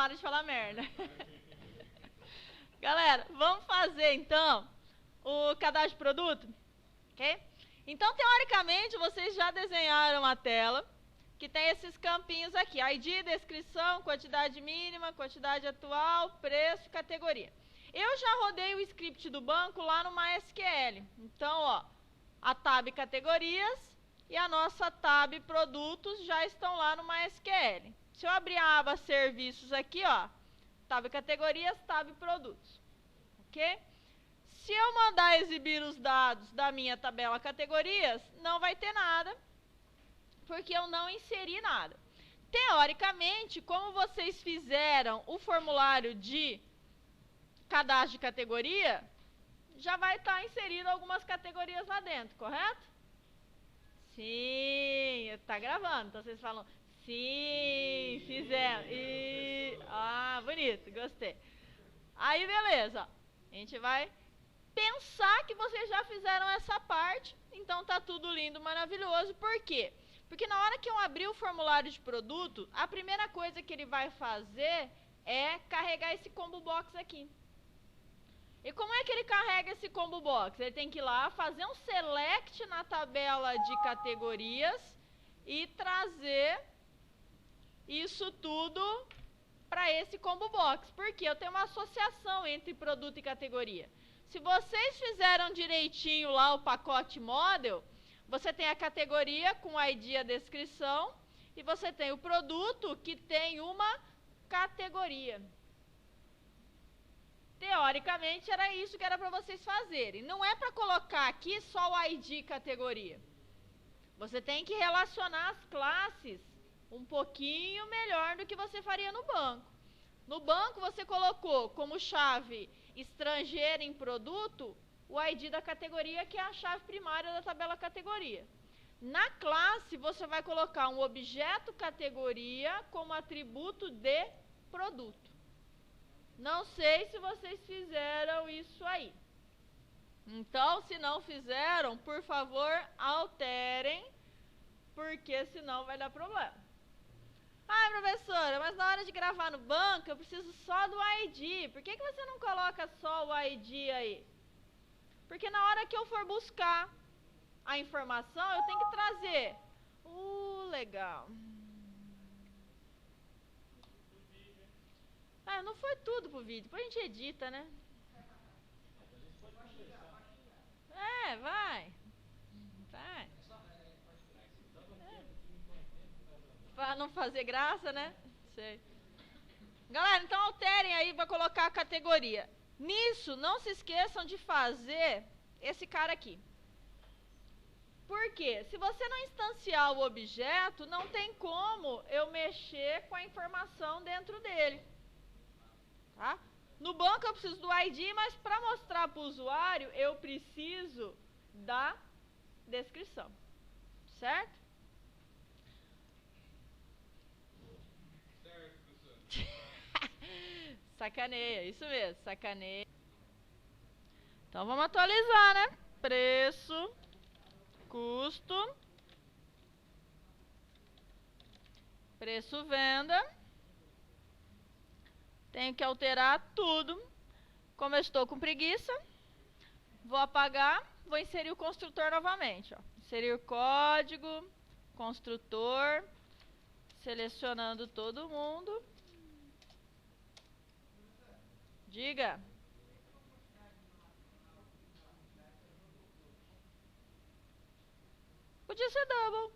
para de falar merda. Galera, vamos fazer então o cadastro de produto, ok? Então, teoricamente, vocês já desenharam a tela, que tem esses campinhos aqui, ID, descrição, quantidade mínima, quantidade atual, preço, categoria. Eu já rodei o script do banco lá no MySQL. Então, ó, a tab categorias e a nossa tab produtos já estão lá no MySQL. Se eu abrir a aba serviços aqui, ó, tab categorias, tab produtos. Ok? Se eu mandar exibir os dados da minha tabela categorias, não vai ter nada, porque eu não inseri nada. Teoricamente, como vocês fizeram o formulário de cadastro de categoria, já vai estar inserido algumas categorias lá dentro, correto? Sim, está gravando, então vocês falam, sim, fizeram. Bonito, gostei. Aí, beleza, a gente vai pensar que vocês já fizeram essa parte, então tá tudo lindo, maravilhoso. Por quê? Porque na hora que eu abrir o formulário de produto, a primeira coisa que ele vai fazer é carregar esse combo box aqui. E como é que ele carrega esse combo box? Ele tem que ir lá, fazer um select na tabela de categorias e trazer isso tudo para esse combo box. Porque eu tenho uma associação entre produto e categoria. Se vocês fizeram direitinho lá o pacote model, você tem a categoria com ID e a descrição, e você tem o produto que tem uma categoria. Teoricamente, era isso que era para vocês fazerem. Não é para colocar aqui só o ID e categoria. Você tem que relacionar as classes um pouquinho melhor do que você faria no banco. No banco, você colocou como chave estrangeira em produto o ID da categoria, que é a chave primária da tabela categoria. Na classe, você vai colocar um objeto categoria como atributo de produto. Não sei se vocês fizeram isso aí. Então, se não fizeram, por favor, alterem, porque senão vai dar problema. Ah, professora, mas na hora de gravar no banco, eu preciso só do ID. Por que você não coloca só o ID aí? Porque na hora que eu for buscar a informação, eu tenho que trazer. Legal. Não foi tudo pro vídeo. Depois a gente edita, né? Vai. Pra não fazer graça, né? Sei. Galera, então alterem aí, vai colocar a categoria. Nisso, não se esqueçam de fazer esse cara aqui. Por quê? Se você não instanciar o objeto, não tem como eu mexer com a informação dentro dele. Tá? No banco eu preciso do ID, mas para mostrar para o usuário, eu preciso da descrição. Certo? Sacaneia, isso mesmo, sacaneia. Então vamos atualizar, né? Preço, custo, preço venda. Tenho que alterar tudo. Como eu estou com preguiça, vou apagar, vou inserir o construtor novamente. Ó. Inserir código, construtor, selecionando todo mundo. Diga. Podia ser double.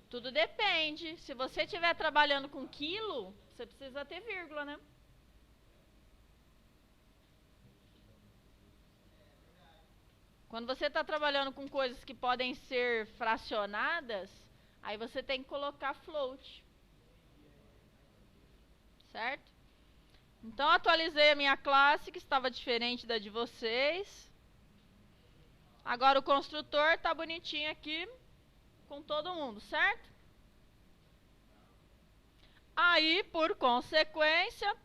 Tudo depende. Se você estiver trabalhando com quilo, você precisa ter vírgula, né? Quando você está trabalhando com coisas que podem ser fracionadas, aí você tem que colocar float. Certo? Então, atualizei a minha classe, que estava diferente da de vocês. Agora o construtor está bonitinho aqui com todo mundo, certo? Aí, por consequência,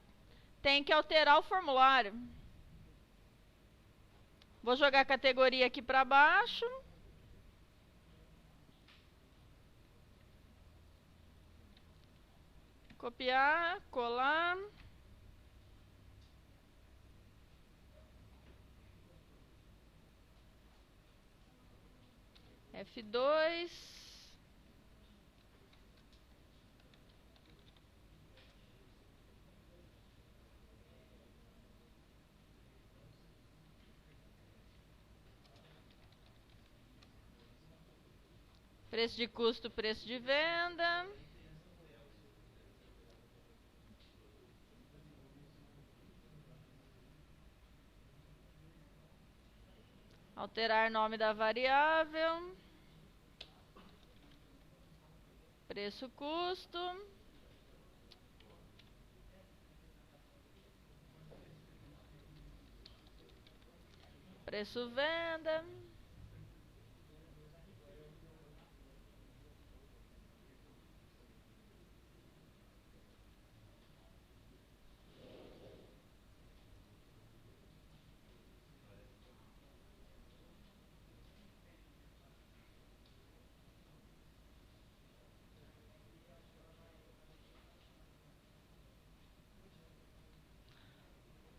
tem que alterar o formulário. Vou jogar a categoria aqui para baixo. Copiar, colar. F2. Preço de custo, preço de venda. Alterar nome da variável. Preço, custo. Preço, venda.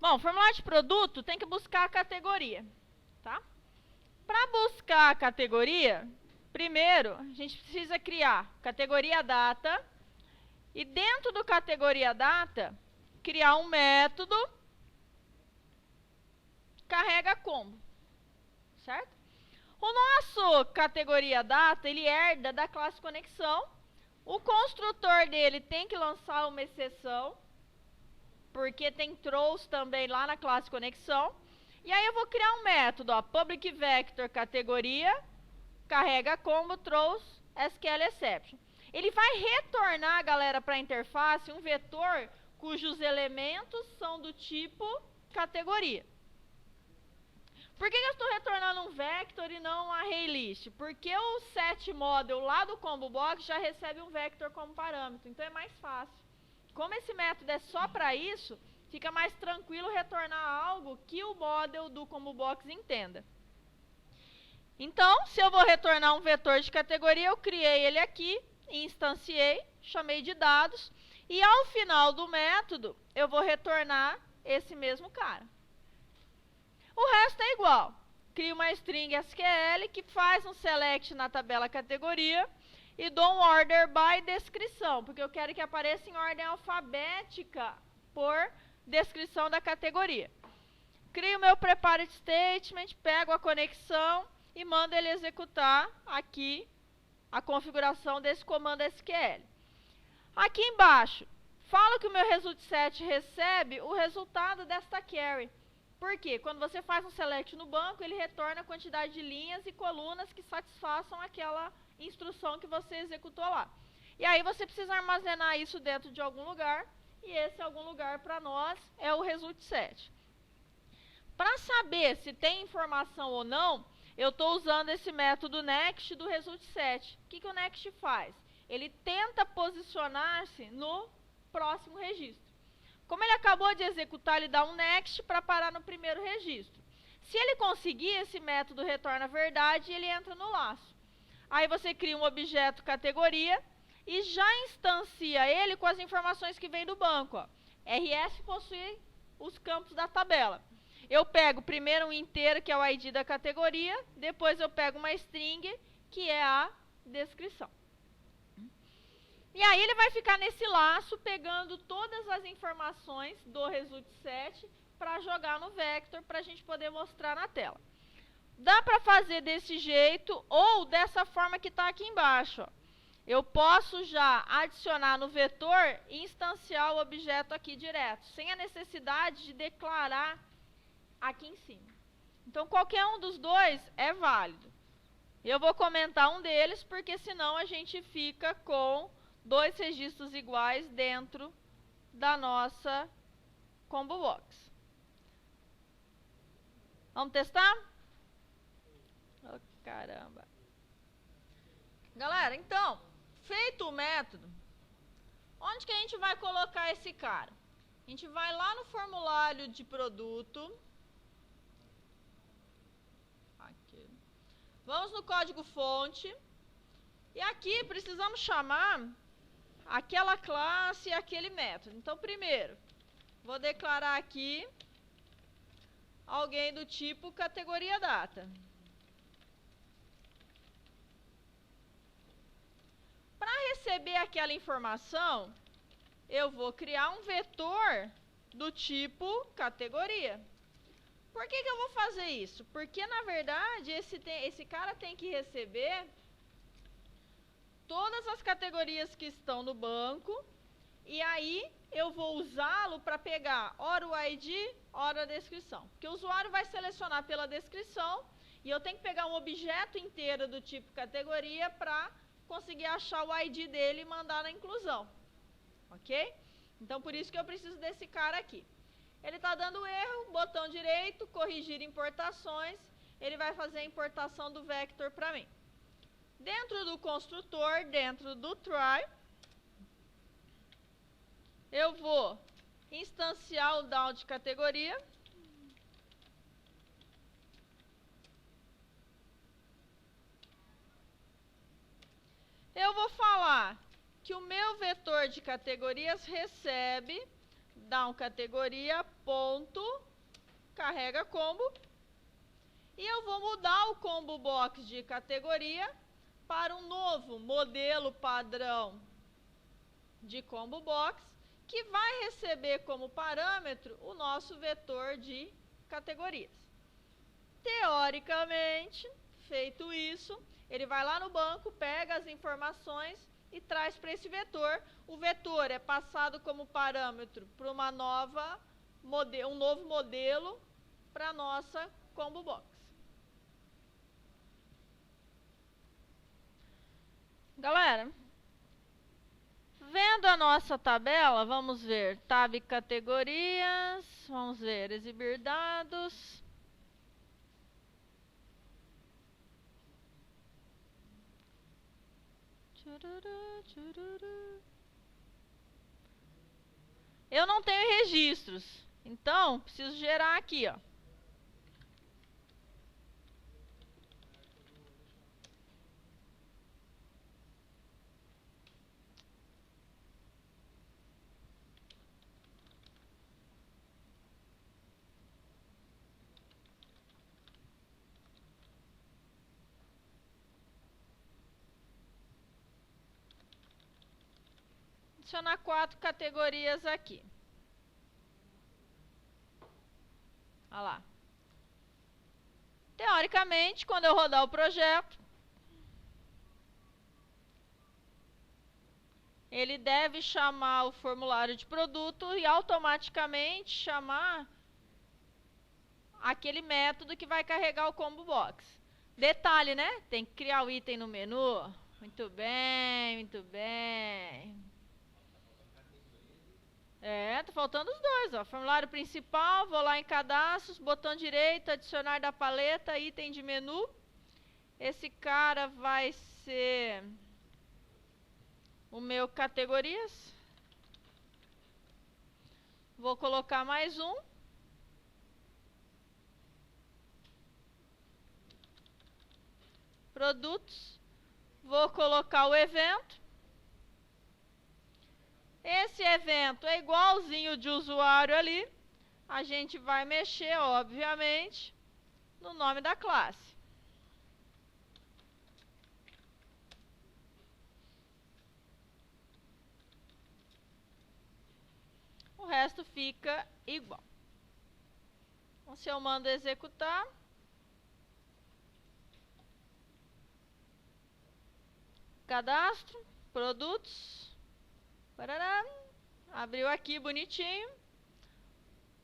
Bom, formulário de produto tem que buscar a categoria, tá? Para buscar a categoria, primeiro a gente precisa criar categoria data e dentro do categoria data criar um método carrega combo, certo? O nosso categoria data, ele herda da classe conexão. O construtor dele tem que lançar uma exceção, porque tem throws também lá na classe conexão. E aí eu vou criar um método, ó, public vector categoria, carrega combo throws SQL exception. Ele vai retornar, galera, para a interface um vetor cujos elementos são do tipo categoria. Por que eu estou retornando um vector e não um ArrayList? Porque o setModel lá do ComboBox já recebe um vector como parâmetro, então é mais fácil. Como esse método é só para isso, fica mais tranquilo retornar algo que o model do ComboBox entenda. Então, se eu vou retornar um vetor de categoria, eu criei ele aqui, instanciei, chamei de dados, e ao final do método, eu vou retornar esse mesmo cara. O resto é igual. Crio uma string SQL que faz um select na tabela categoria, e dou um order by descrição, porque eu quero que apareça em ordem alfabética por descrição da categoria. Crio meu prepare statement, pego a conexão e mando ele executar aqui a configuração desse comando SQL. Aqui embaixo, falo que o meu result set recebe o resultado desta query. Por quê? Quando você faz um select no banco, ele retorna a quantidade de linhas e colunas que satisfaçam aquela instrução que você executou lá. E aí você precisa armazenar isso dentro de algum lugar, e esse algum lugar para nós é o result set. Para saber se tem informação ou não, eu estou usando esse método next do result set. O que o next faz? Ele tenta posicionar-se no próximo registro. Como ele acabou de executar, ele dá um next para parar no primeiro registro. Se ele conseguir, esse método retorna verdade e ele entra no laço. Aí você cria um objeto categoria e já instancia ele com as informações que vem do banco. Ó. RS possui os campos da tabela. Eu pego primeiro um inteiro, que é o ID da categoria, depois eu pego uma string, que é a descrição. E aí ele vai ficar nesse laço, pegando todas as informações do result set para jogar no vector, para a gente poder mostrar na tela. Dá para fazer desse jeito ou dessa forma que está aqui embaixo. Ó. Eu posso já adicionar no vetor e instanciar o objeto aqui direto, sem a necessidade de declarar aqui em cima. Então, qualquer um dos dois é válido. Eu vou comentar um deles, porque senão a gente fica com dois registros iguais dentro da nossa ComboBox. Vamos testar? Oh, caramba. Galera, então, feito o método, onde que a gente vai colocar esse cara? A gente vai lá no formulário de produto. Aqui. Vamos no código fonte. E aqui precisamos chamar aquela classe e aquele método. Então, primeiro, vou declarar aqui alguém do tipo categoria data. Para receber aquela informação, eu vou criar um vetor do tipo categoria. Por que eu vou fazer isso? Porque, na verdade, esse cara tem que receber todas as categorias que estão no banco, e aí eu vou usá-lo para pegar ora o ID, ora a descrição. Porque o usuário vai selecionar pela descrição, e eu tenho que pegar um objeto inteiro do tipo categoria para conseguir achar o ID dele e mandar na inclusão. Ok? Então, por isso que eu preciso desse cara aqui. Ele está dando erro, botão direito, corrigir importações, ele vai fazer a importação do vector para mim. Dentro do construtor, dentro do try, eu vou instanciar o down de categoria. Eu vou falar que o meu vetor de categorias recebe down categoria ponto carrega combo, e eu vou mudar o combo box de categoria para um novo modelo padrão de combo box, que vai receber como parâmetro o nosso vetor de categorias. Teoricamente, feito isso, ele vai lá no banco, pega as informações e traz para esse vetor. O vetor é passado como parâmetro para um novo modelo para a nossa combo box. Galera, vendo a nossa tabela, vamos ver tab categorias, vamos ver exibir dados. Eu não tenho registros, então preciso gerar aqui, ó. Adicionar 4 categorias aqui. Olha lá. Teoricamente, quando eu rodar o projeto, ele deve chamar o formulário de produto e automaticamente chamar aquele método que vai carregar o combo box. Detalhe, né? Tem que criar o item no menu. Muito bem, muito bem. Tá faltando os dois, ó. Formulário principal, vou lá em cadastros, botão direito, adicionar da paleta, item de menu. Esse cara vai ser o meu categorias. Vou colocar mais um. Produtos. Vou colocar o evento. Esse evento é igualzinho de usuário ali. A gente vai mexer, obviamente, no nome da classe. O resto fica igual. Então, se eu mando executar, cadastro, produtos, parará, abriu aqui bonitinho.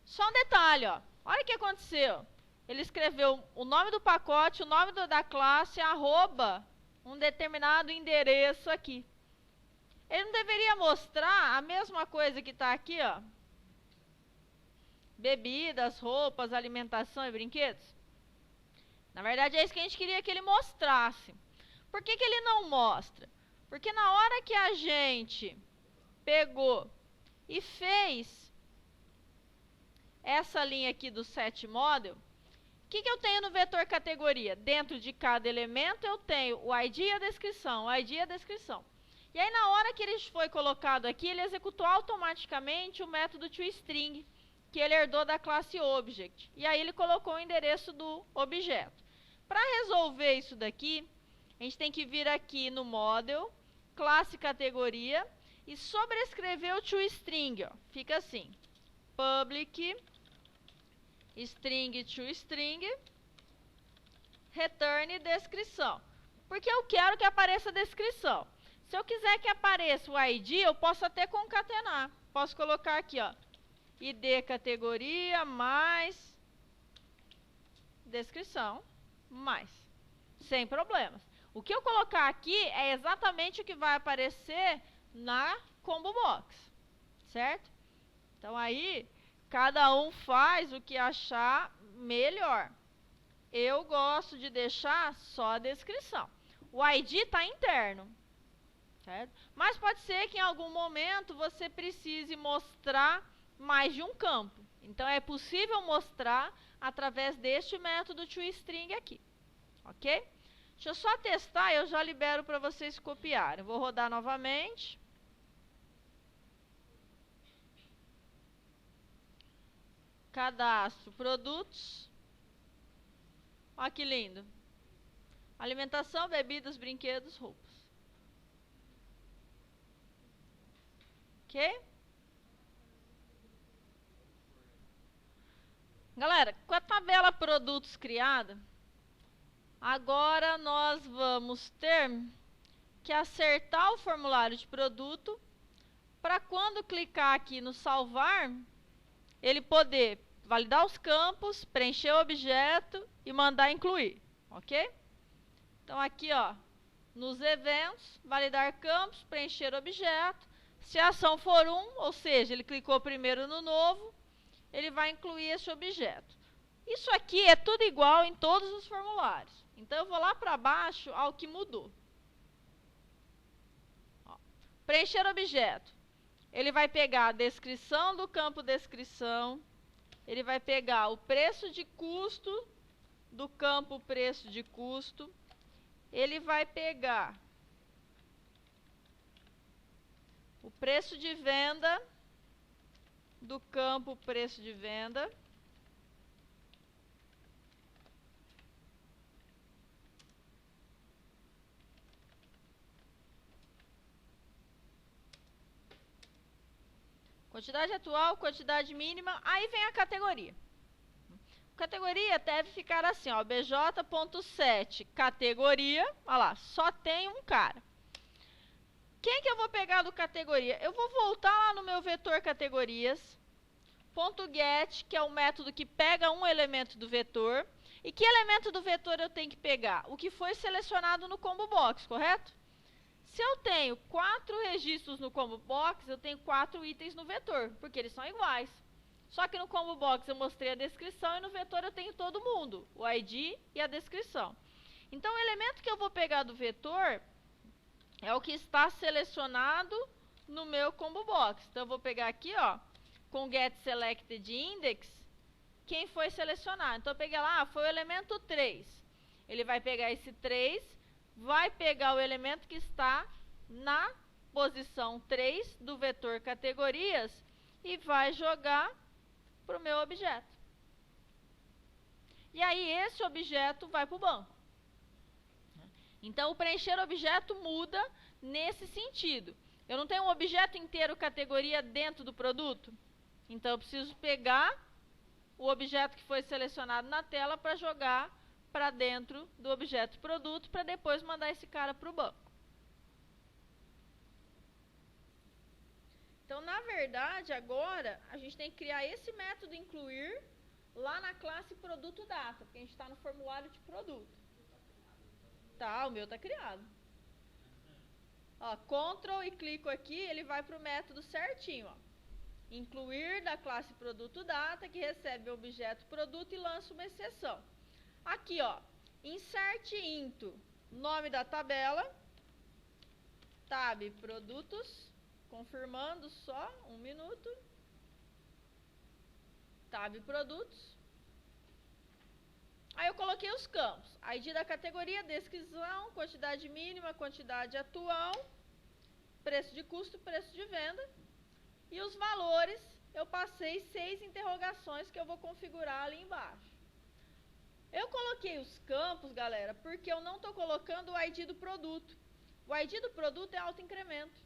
Só um detalhe, ó. Olha o que aconteceu. Ele escreveu o nome do pacote, o nome da classe, arroba um determinado endereço aqui. Ele não deveria mostrar a mesma coisa que está aqui, ó. Bebidas, roupas, alimentação e brinquedos? Na verdade, é isso que a gente queria que ele mostrasse. Por que ele não mostra? Porque na hora que a gente pegou e fez essa linha aqui do setModel, o que eu tenho no vetor categoria? Dentro de cada elemento eu tenho o ID e a descrição, o ID e a descrição. E aí, na hora que ele foi colocado aqui, ele executou automaticamente o método toString, que ele herdou da classe Object. E aí, ele colocou o endereço do objeto. Para resolver isso daqui, a gente tem que vir aqui no Model, classe categoria, e sobrescrever o toString. Ó. Fica assim, public string toString, return descrição. Porque eu quero que apareça a descrição. Se eu quiser que apareça o ID, eu posso até concatenar. Posso colocar aqui, ó, ID categoria mais descrição mais, sem problemas. O que eu colocar aqui é exatamente o que vai aparecer na Combo Box, certo? Então aí, cada um faz o que achar melhor. Eu gosto de deixar só a descrição. O ID está interno, certo? Mas pode ser que em algum momento você precise mostrar mais de um campo. Então, é possível mostrar através deste método toString aqui, ok? Deixa eu só testar e eu já libero para vocês copiarem. Vou rodar novamente. Cadastro produtos. Olha que lindo. Alimentação, bebidas, brinquedos, roupas. Ok? Galera, com a tabela produtos criada, agora nós vamos ter que acertar o formulário de produto para quando clicar aqui no salvar, ele poder validar os campos, preencher o objeto e mandar incluir, ok? Então aqui, ó, nos eventos, validar campos, preencher objeto. Se a ação for 1, ou seja, ele clicou primeiro no novo, ele vai incluir esse objeto. Isso aqui é tudo igual em todos os formulários. Então, eu vou lá para baixo ao que mudou. Ó, preencher objeto. Ele vai pegar a descrição do campo descrição, ele vai pegar o preço de custo do campo preço de custo, ele vai pegar o preço de venda do campo preço de venda, quantidade atual, quantidade mínima, aí vem a categoria. Categoria deve ficar assim, ó, bj.set, categoria, olha lá, só tem um cara. Quem que eu vou pegar do categoria? Eu vou voltar lá no meu vetor categorias, .get, que é o método que pega um elemento do vetor. E que elemento do vetor eu tenho que pegar? O que foi selecionado no combo box, correto? Se eu tenho 4 registros no combo box, eu tenho 4 itens no vetor, porque eles são iguais. Só que no combo box eu mostrei a descrição e no vetor eu tenho todo mundo, o ID e a descrição. Então, o elemento que eu vou pegar do vetor é o que está selecionado no meu combo box. Então, eu vou pegar aqui, ó, com getSelectedIndex, quem foi selecionado. Então, eu peguei lá, foi o elemento 3. Ele vai pegar esse 3, vai pegar o elemento que está na posição 3 do vetor categorias e vai jogar para o meu objeto. E aí, esse objeto vai para o banco. Então, o preencher objeto muda nesse sentido. Eu não tenho um objeto inteiro categoria dentro do produto. Então, eu preciso pegar o objeto que foi selecionado na tela para jogar para dentro do objeto produto, para depois mandar esse cara para o banco. Então, na verdade, agora, a gente tem que criar esse método incluir lá na classe produto data, porque a gente está no formulário de produto. Tá, o meu está criado. Ó, Ctrl e clico aqui, ele vai para o método certinho, ó. Incluir da classe produto data, que recebe o objeto produto e lança uma exceção. Aqui, ó, insert into, nome da tabela, tab produtos, confirmando só, 1 minuto, tab produtos. Aí eu coloquei os campos, ID da categoria, descrição, quantidade mínima, quantidade atual, preço de custo, preço de venda. E os valores, eu passei 6 interrogações que eu vou configurar ali embaixo. Eu coloquei os campos, galera, porque eu não estou colocando o ID do produto. O ID do produto é autoincremento.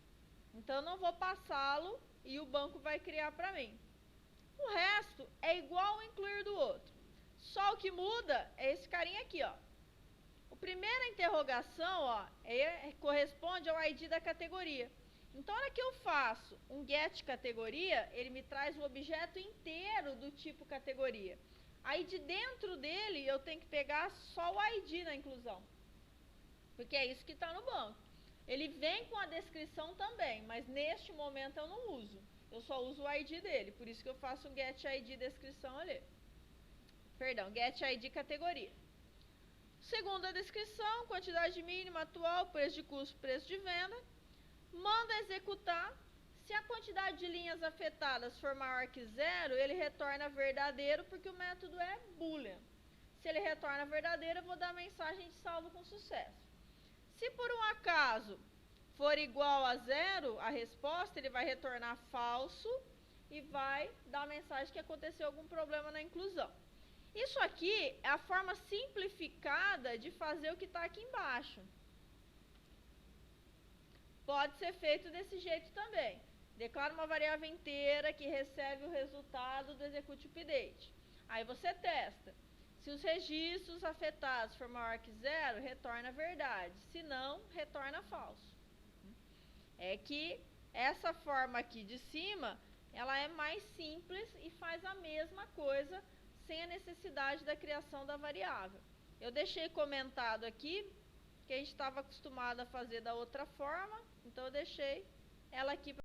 Então, eu não vou passá-lo e o banco vai criar para mim. O resto é igual ao incluir do outro. Só o que muda é esse carinha aqui, ó. A primeira interrogação, ó, corresponde ao ID da categoria. Então, na hora que eu faço um get categoria, ele me traz o objeto inteiro do tipo categoria. Aí, de dentro dele, eu tenho que pegar só o ID na inclusão. Porque é isso que está no banco. Ele vem com a descrição também, mas neste momento eu não uso. Eu só uso o ID dele, por isso que eu faço um get ID descrição ali. Perdão, get ID categoria. Segundo a descrição, quantidade mínima atual, preço de custo, preço de venda. Manda executar. Se a quantidade de linhas afetadas for maior que 0, ele retorna verdadeiro, porque o método é boolean. Se ele retorna verdadeiro, eu vou dar a mensagem de salvo com sucesso. Se por um acaso for igual a 0, a resposta, ele vai retornar falso e vai dar a mensagem que aconteceu algum problema na inclusão. Isso aqui é a forma simplificada de fazer o que está aqui embaixo. Pode ser feito desse jeito também. Declara uma variável inteira que recebe o resultado do execute update. Aí você testa. Se os registros afetados for maior que 0, retorna verdade. Se não, retorna falso. É que essa forma aqui de cima, ela é mais simples e faz a mesma coisa sem a necessidade da criação da variável. Eu deixei comentado aqui que a gente estava acostumado a fazer da outra forma, então eu deixei ela aqui